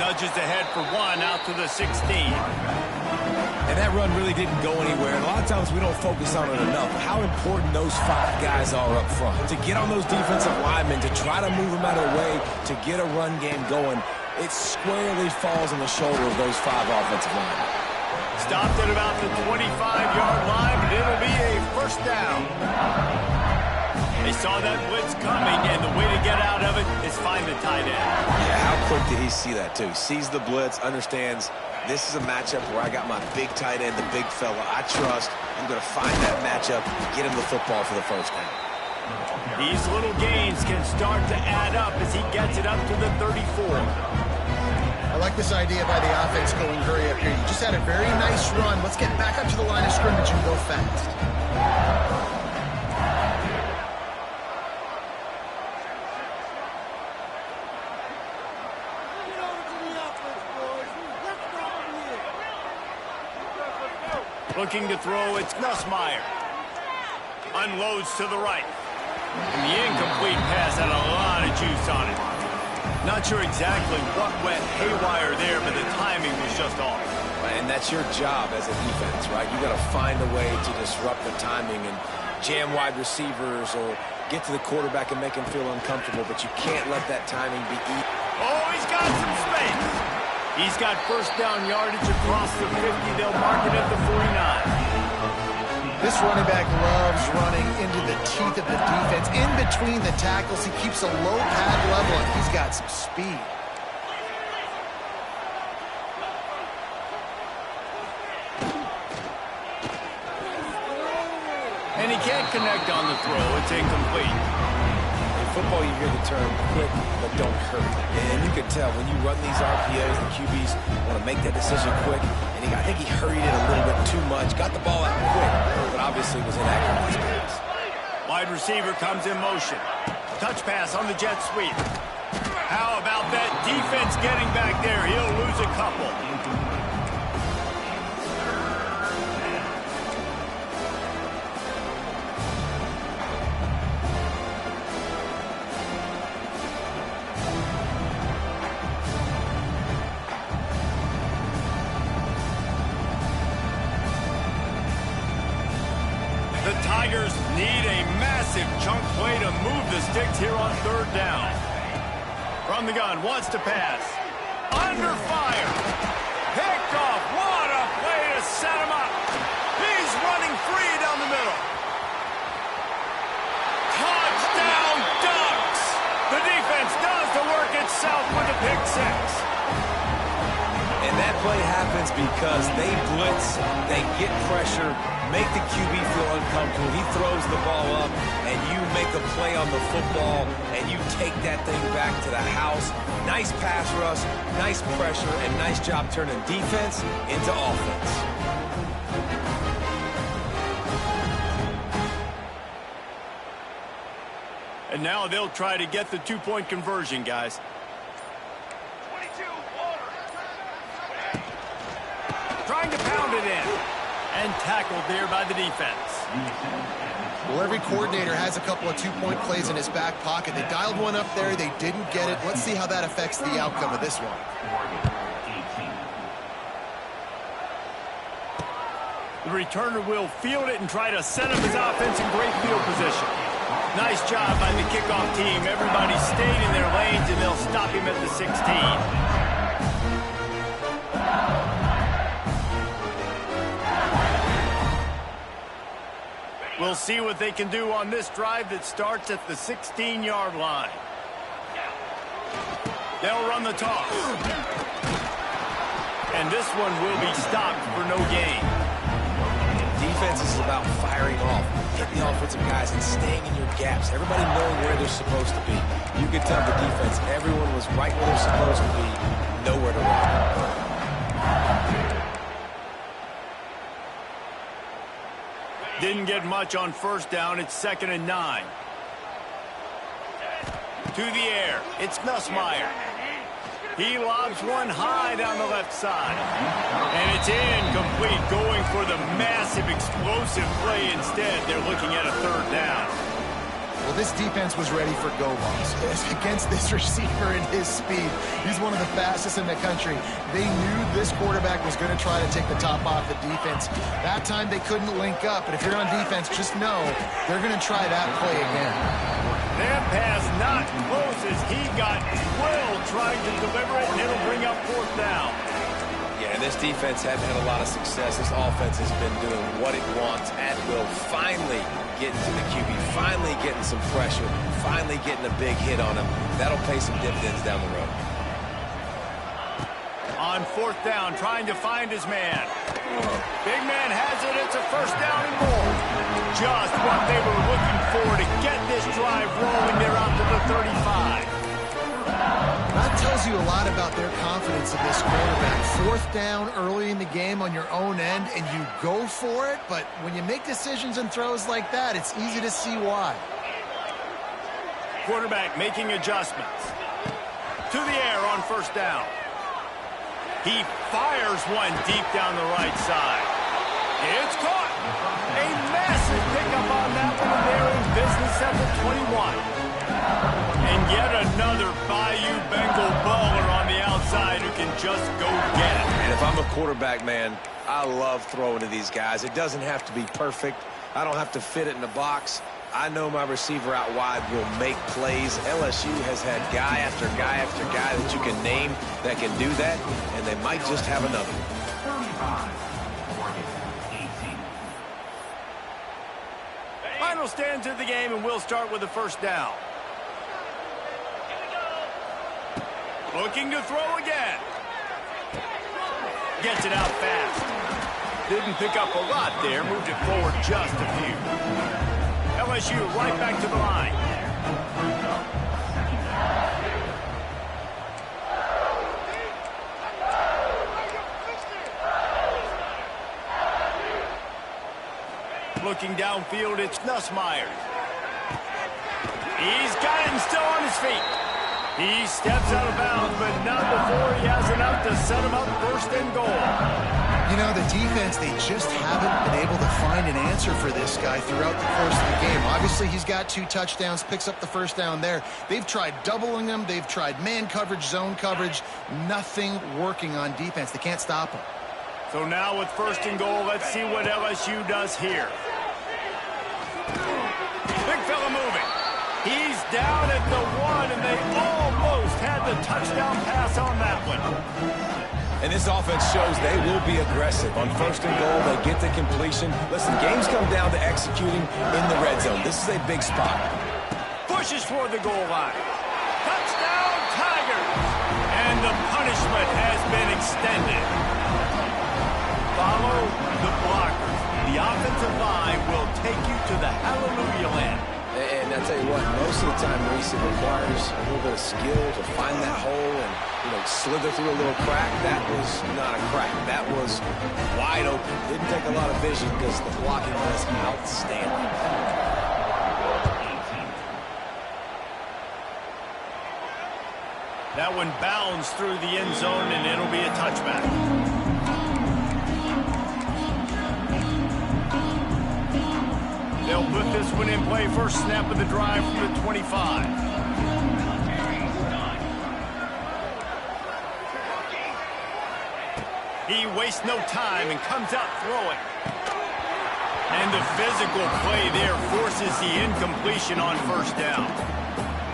Nudges ahead for 1 out to the 16. And that run really didn't go anywhere. And a lot of times we don't focus on it enough. How important those 5 guys are up front. To get on those defensive linemen, to try to move them out of the way, to get a run game going, it squarely falls on the shoulder of those 5 offensive linemen. Stopped at about the 25-yard line, but it'll be a first down. They saw that blitz coming, and the way to get out of it is find the tight end. Yeah, how quick did he see that, too? Sees the blitz, understands this is a matchup where I got my big tight end, the big fella I trust. I'm going to find that matchup and get him the football for the first down. These little gains can start to add up as he gets it up to the 34. I like this idea by the offense going hurry up here. You just had a very nice run. Let's get back up to the line of scrimmage and go fast. Looking to throw, it's Nussmeier. Unloads to the right. And the incomplete pass had a lot of juice on it. Not sure exactly what went haywire there, but the timing was just off. And that's your job as a defense, right? You got to find a way to disrupt the timing and jam wide receivers or get to the quarterback and make him feel uncomfortable, but you can't let that timing be eaten. Oh, he's got some space. He's got first down yardage across the 50. They'll mark it at the 49. This running back loves running into the teeth of the defense. In between the tackles, he keeps a low pad level, and he's got some speed. And he can't connect on the throw. It's incomplete. In football, you hear the term quick but don't hurry. And you can tell when you run these RPOs, the QBs want to make that decision quick. And I think he hurried it a little bit too much. Got the ball out quick, but obviously was inaccurate in his pass. Wide receiver comes in motion. Touch pass on the jet sweep. How about that defense getting back there? He'll lose a couple. The Tigers need a massive chunk play to move the sticks here on third down. From the gun, wants to pass. Under fire. Picked off. What a play to set him up. He's running free down the middle. Touchdown Ducks. The defense does the work itself with a pick six. And that play happens because they blitz, they get pressure, make the QB feel uncomfortable. He throws the ball up, and you make a play on the football, and you take that thing back to the house. Nice pass rush, nice pressure, and nice job turning defense into offense. And now they'll try to get the two-point conversion, guys. Trying to pound it in. And tackled there by the defense. Well, every coordinator has a couple of two-point plays in his back pocket. They dialed one up there. They didn't get it. Let's see how that affects the outcome of this one. The returner will field it and try to set up his offense in great field position. Nice job by the kickoff team. Everybody stayed in their lanes, and they'll stop him at the 16. We'll see what they can do on this drive that starts at the 16-yard line. They'll run the toss. And this one will be stopped for no gain. Defense is about firing off, hitting the offensive guys and staying in your gaps. Everybody knowing where they're supposed to be. You can tell the defense, everyone was right where they're supposed to be, nowhere to run. Didn't get much on first down. It's 2nd and 9. To the air. It's Nussmeier. He lobs one high down the left side. And it's incomplete, going for the massive explosive play instead. They're looking at a 3rd down. Well, this defense was ready for go-balls. Against this receiver and his speed, he's one of the fastest in the country. They knew this quarterback was going to try to take the top off the defense. That time they couldn't link up, but if you're on defense, just know they're going to try that play again. That pass not close as he got drilled trying to deliver it, and it'll bring up 4th down. Yeah, this defense hasn't had a lot of success. This offense has been doing what it wants at will. Finally getting to the QB, finally getting some pressure, finally getting a big hit on him. That'll pay some dividends down the road. On 4th down, trying to find his man. Big man has it. It's a 1st down and more. Just what they were looking for to get this drive rolling. They're out to the 35. That tells you a lot about their confidence in this quarterback. 4th down early in the game on your own end, and you go for it, but when you make decisions and throws like that, it's easy to see why. Quarterback making adjustments. To the air on 1st down. He fires one deep down the right side. It's caught. A massive pickup on that one, and they're in business at the 21. And yet another Bayou Bengal baller on the outside who can just go get it. And if I'm a quarterback, man, I love throwing to these guys. It doesn't have to be perfect. I don't have to fit it in the box. I know my receiver out wide will make plays. LSU has had guy after guy after guy that you can name that can do that, and they might just have another. Final stands of the game, and we'll start with the 1st down. Looking to throw again. Gets it out fast. Didn't pick up a lot there. Moved it forward just a few. LSU right back to the line. Looking downfield, it's Nussmeier. He's got it and still on his feet. He steps out of bounds, but not before he has enough to set him up first and goal. You know, the defense, they just haven't been able to find an answer for this guy throughout the course of the game. Obviously, he's got 2 touchdowns, picks up the first down there. They've tried doubling him. They've tried man coverage, zone coverage. Nothing working on defense. They can't stop him. So now with first and goal, let's see what LSU does here. Big fella moving. He's down at the 1, and they almost had the touchdown pass on that one. And this offense shows they will be aggressive. On first and goal, they get the completion. Listen, games come down to executing in the red zone. This is a big spot. Pushes for the goal line. Touchdown, Tigers! And the punishment has been extended. Follow the blockers. The offensive line will take you to the hallelujah land. And I tell you what, most of the time, Reese, it requires a little bit of skill to find that hole and, slither through a little crack. That was not a crack. That was wide open. Didn't take a lot of vision because the blocking was outstanding. That one bounds through the end zone, and it'll be a touchback. They'll put this one in play. First snap of the drive from the 25. He wastes no time and comes out throwing. And the physical play there forces the incompletion on first down.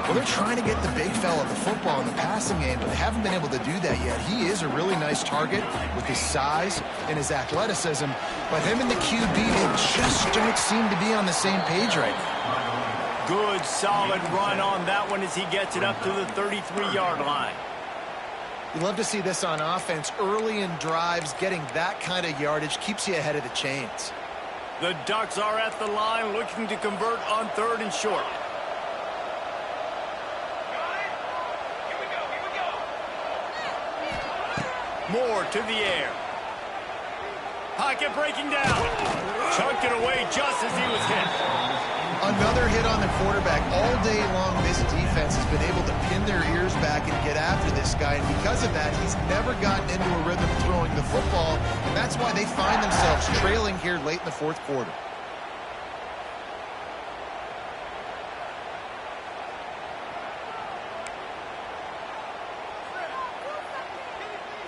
Well, they're trying to get the big fella the football in the passing game, but they haven't been able to do that yet. He is a really nice target with his size and his athleticism, but him and the QB, they just don't seem to be on the same page right now. Good, solid run on that one as he gets it up to the 33-yard line. You love to see this on offense. Early in drives, getting that kind of yardage keeps you ahead of the chains. The Ducks are at the line looking to convert on 3rd and short. Moore to the air. Pocket breaking down. Chunked it away just as he was hit. Another hit on the quarterback. All day long, this defense has been able to pin their ears back and get after this guy. And because of that, he's never gotten into a rhythm throwing the football. And that's why they find themselves trailing here late in the 4th quarter.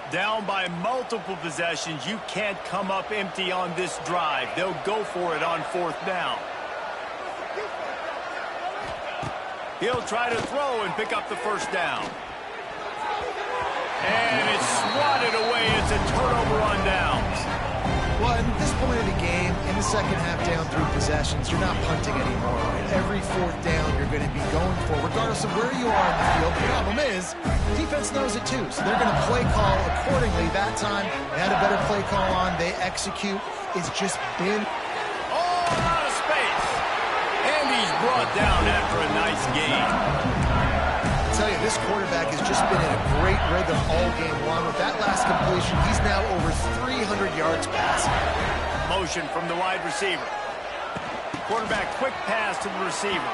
Down by multiple possessions, you can't come up empty on this drive. They'll go for it on 4th down. He'll try to throw and pick up the first down. And it's swatted away. It's a turnover on downs. Well, at this point of the game, in the second half down 3 possessions, you're not punting anymore. Right? Every 4th down you're going to be going for, regardless of where you are in the field. The problem is, defense knows it too, so they're going to play call accordingly. That time, they had a better play call on. They execute. It's just been all out of space. And he's brought down after a nice gain. I tell you, this quarterback has just been in a great rhythm all game long. With that last completion, he's now over 300 yards passing. Motion from the wide receiver. Quarterback quick pass to the receiver.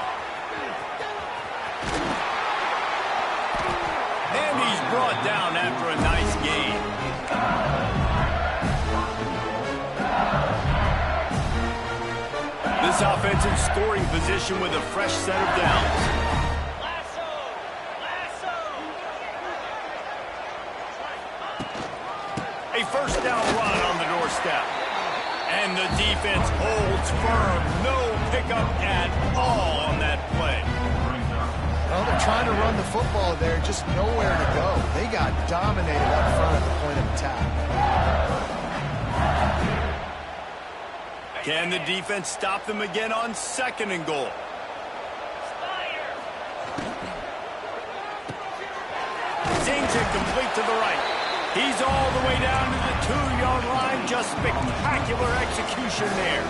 And he's brought down after a nice gain. This offense in scoring position with a fresh set of downs. A first down run on the doorstep. And the defense holds firm. No pickup at all on that play. Well, they're trying to run the football there, just nowhere to go. They got dominated up front at the point of attack. Can the defense stop them again on 2nd and goal? Zings it complete to the right. He's all the way down to the 2-yard line. Just spectacular execution there.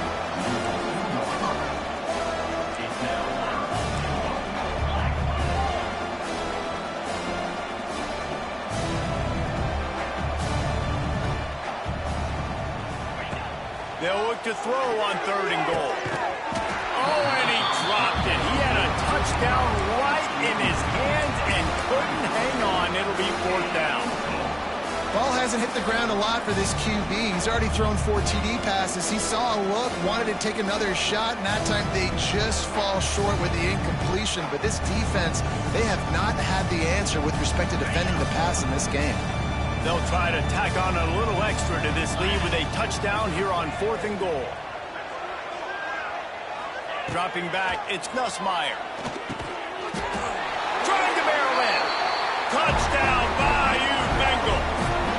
They'll look to throw on 3rd and goal. Oh, and he dropped it. He had a touchdown right in his hands and couldn't hang on. It'll be 4th down. Ball hasn't hit the ground a lot for this QB. He's already thrown 4 TD passes. He saw a look, wanted to take another shot, and that time they just fall short with the incompletion. But this defense, they have not had the answer with respect to defending the pass in this game. They'll try to tack on a little extra to this lead with a touchdown here on 4th and goal. Dropping back, it's Nussmeier. Trying to barrel in. Touchdown, Bayou Bengals.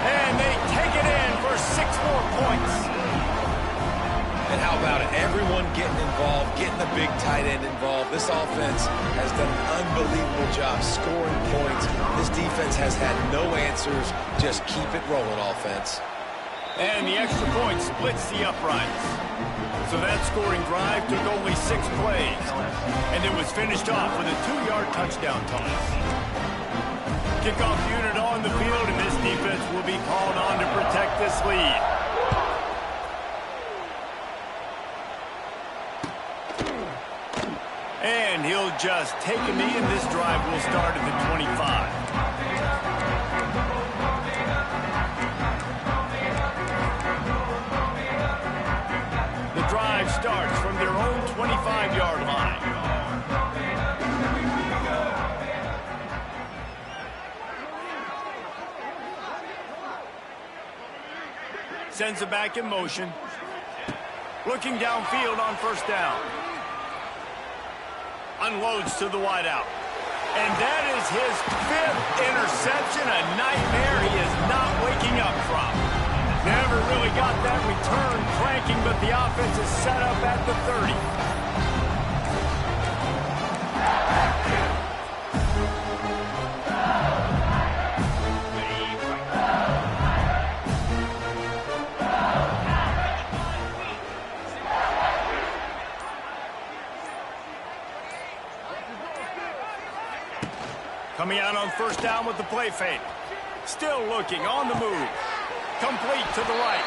And they take it in for 6 more points. And how about it? Everyone getting involved, getting the big tight end involved. This offense has done an unbelievable job scoring points. This defense has had no answers. Just keep it rolling, offense. And the extra point splits the uprights. So that scoring drive took only 6 plays. And it was finished off with a 2-yard touchdown toss. Kickoff unit on the field, and this defense will be called on to protect this lead. And he'll just take a knee, and this drive will start at the 25. The drive starts from their own 25-yard line. Sends it back in motion. Looking downfield on 1st down. Unloads to the wideout. And that is his 5th interception, a nightmare he is not waking up from. Never really got that return cranking, but the offense is set up at the 30. Coming out on 1st down with the play fake. Still looking on the move. Complete to the right.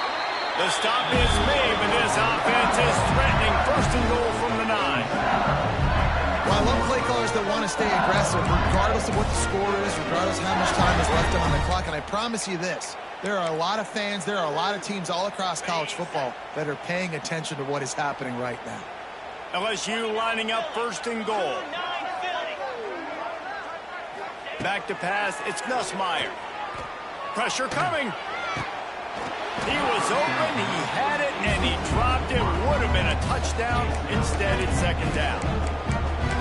The stop is made, but this offense is threatening 1st and goal from the 9. Well, I love play callers that want to stay aggressive, regardless of what the score is, regardless of how much time is left on the clock. And I promise you this, there are a lot of fans, there are a lot of teams all across college football that are paying attention to what is happening right now. LSU lining up 1st and goal. Back to pass, it's Nussmeier. Pressure coming. He was open, he had it, and he dropped it. Would have been a touchdown. Instead, it's 2nd down.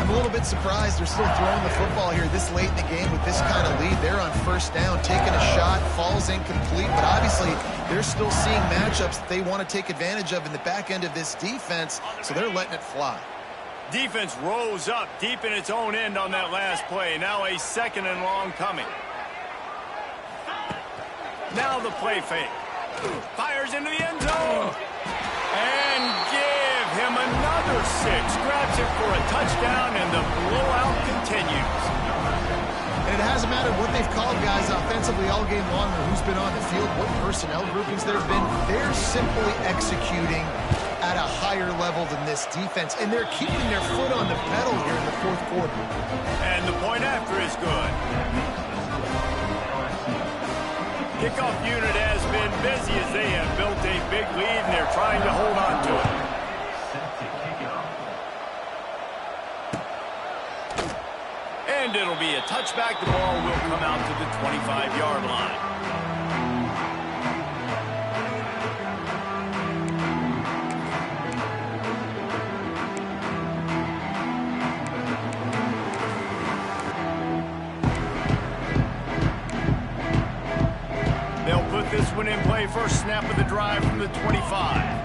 I'm a little bit surprised they're still throwing the football here this late in the game with this kind of lead. They're on 1st down, taking a shot, falls incomplete, but obviously they're still seeing matchups that they want to take advantage of in the back end of this defense, so they're letting it fly. Defense rose up deep in its own end on that last play. Now a 2nd and long coming. Now the play fake. Fires into the end zone. And give him another 6. Grabs it for a touchdown, and the blowout continues. And it hasn't mattered what they've called, guys, offensively all game long, or who's been on the field, what personnel groupings there have been. They're simply executing at a higher level than this defense, and they're keeping their foot on the pedal here in the 4th quarter. And the point after is good. Kickoff unit has been busy as they have built a big lead, and they're trying to hold on to it. And it'll be a touchback. The ball will come out to the 25-yard line. They'll put this one in play. First snap of the drive from the 25.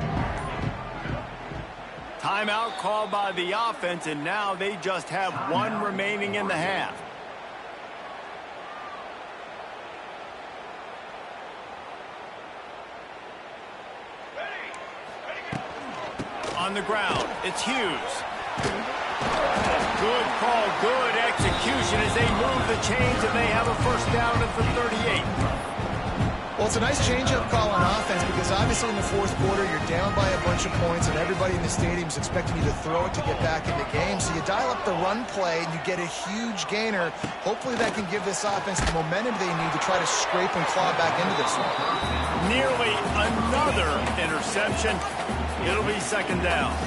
Timeout called by the offense, and now they just have 1 remaining in the half. On the ground, it's Hughes. Good call, good execution as they move the chains, and they have a 1st down at the 38. Well, it's a nice change-up call on offense because obviously in the fourth quarter you're down by a bunch of points and everybody in the stadium is expecting you to throw it to get back in the game. So you dial up the run play and you get a huge gainer. Hopefully that can give this offense the momentum they need to try to scrape and claw back into this one. Nearly another interception. It'll be second down.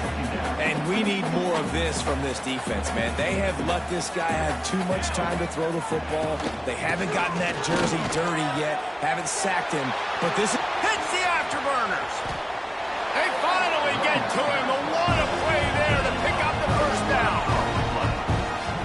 And we need more of this from this defense, man. They have let this guy have too much time to throw the football. They haven't gotten that jersey dirty yet, haven't sacked him. But this hits the afterburners. They finally get to him. What a play there to pick up the first down.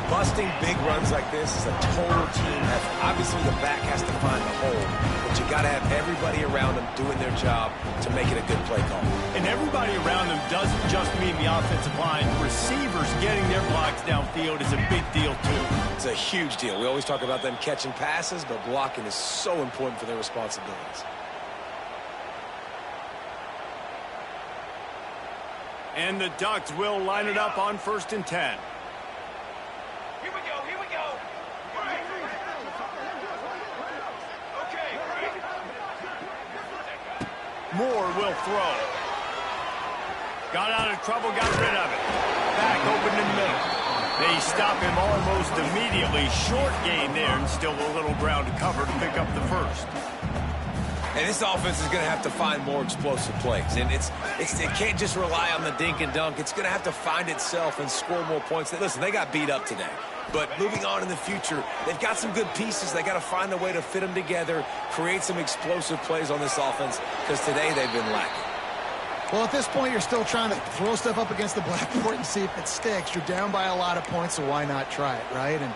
Busting big runs like this is a total team effort. Obviously, the back has to find the hole, but you got to have everybody around them doing their job to make it a good play call. And everybody around them doesn't just mean the offensive line. Receivers getting their blocks downfield is a big deal, too. It's a huge deal. We always talk about them catching passes, but blocking is so important for their responsibilities. And the Ducks will line it up on 1st and 10. Here we go, here we go. Okay, Moore will throw. Got out of trouble, got rid of it. Back open in the middle. They stop him almost immediately. Short gain there and still a little ground to cover to pick up the first. And this offense is going to have to find more explosive plays. And it can't just rely on the dink and dunk. It's going to have to find itself and score more points. Listen, they got beat up today. But moving on in the future, they've got some good pieces. They got to find a way to fit them together, create some explosive plays on this offense, because today they've been lacking. Well, at this point, you're still trying to throw stuff up against the blackboard and see if it sticks. You're down by a lot of points, so why not try it, right? And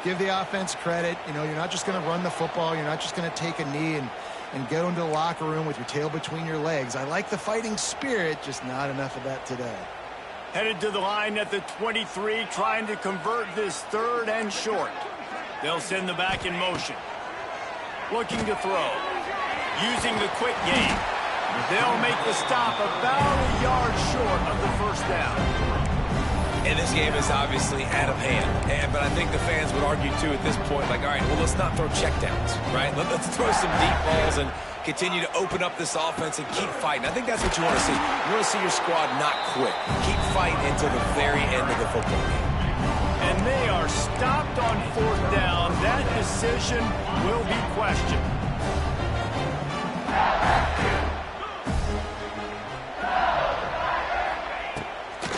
give the offense credit. You know, you're not just going to run the football. You're not just going to take a knee and go into the locker room with your tail between your legs. I like the fighting spirit, just not enough of that today. Headed to the line at the 23, trying to convert this 3rd and short. They'll send the back in motion. Looking to throw. Using the quick game. They'll make the stop about a yard short of the first down. And this game is obviously out of hand. But I think the fans would argue, too, at this point, like, all right, well, let's not throw checkdowns, right? Let's throw some deep balls and continue to open up this offense and keep fighting. I think that's what you want to see. You want to see your squad not quit. Keep fighting until the very end of the football game. And they are stopped on 4th down. That decision will be questioned.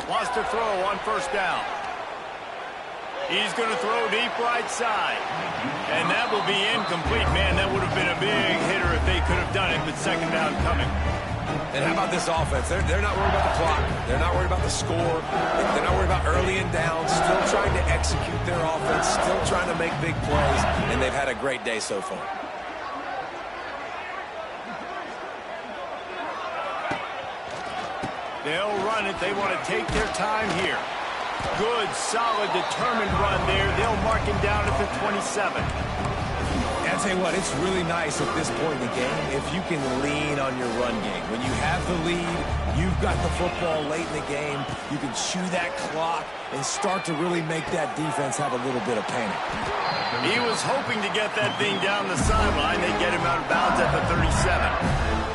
Wants to throw on 1st down. He's going to throw deep right side. And that will be incomplete. Man, that would have been a big hitter if they could have done it, but 2nd down coming. And how about this offense? They're not worried about the clock. They're not worried about the score. They're not worried about early and downs. Still trying to execute their offense. Still trying to make big plays. And they've had a great day so far. They'll run it. They want to take their time here. Good, solid, determined run there. They'll mark him down at the 27. And I'll tell you what, it's really nice at this point in the game if you can lean on your run game. When you have the lead, you've got the football late in the game, you can chew that clock and start to really make that defense have a little bit of panic. He was hoping to get that thing down the sideline. They get him out of bounds at the 37.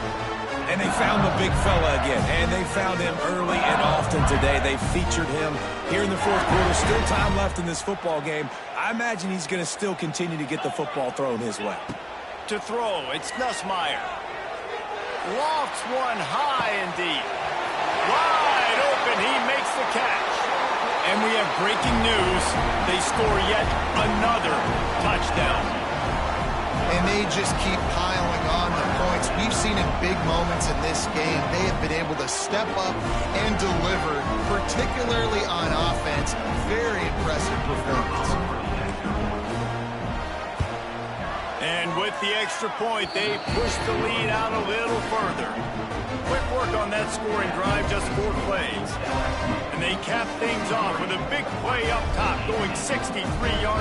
And they found the big fella again, and they found him early and often today. They featured him here in the 4th quarter. Still time left in this football game. I imagine he's going to still continue to get the football thrown his way. To throw, it's Nussmeier. Lofts one high and deep. Wide open, he makes the catch. And we have breaking news. They score yet another touchdown. And they just keep piling on the points. We've seen in big moments in this game, they have been able to step up and deliver, particularly on offense. Very impressive performance. And with the extra point, they push the lead out a little further. Quick work on that scoring drive, just 4 plays. And they cap things off with a big play up top, going 63 yards.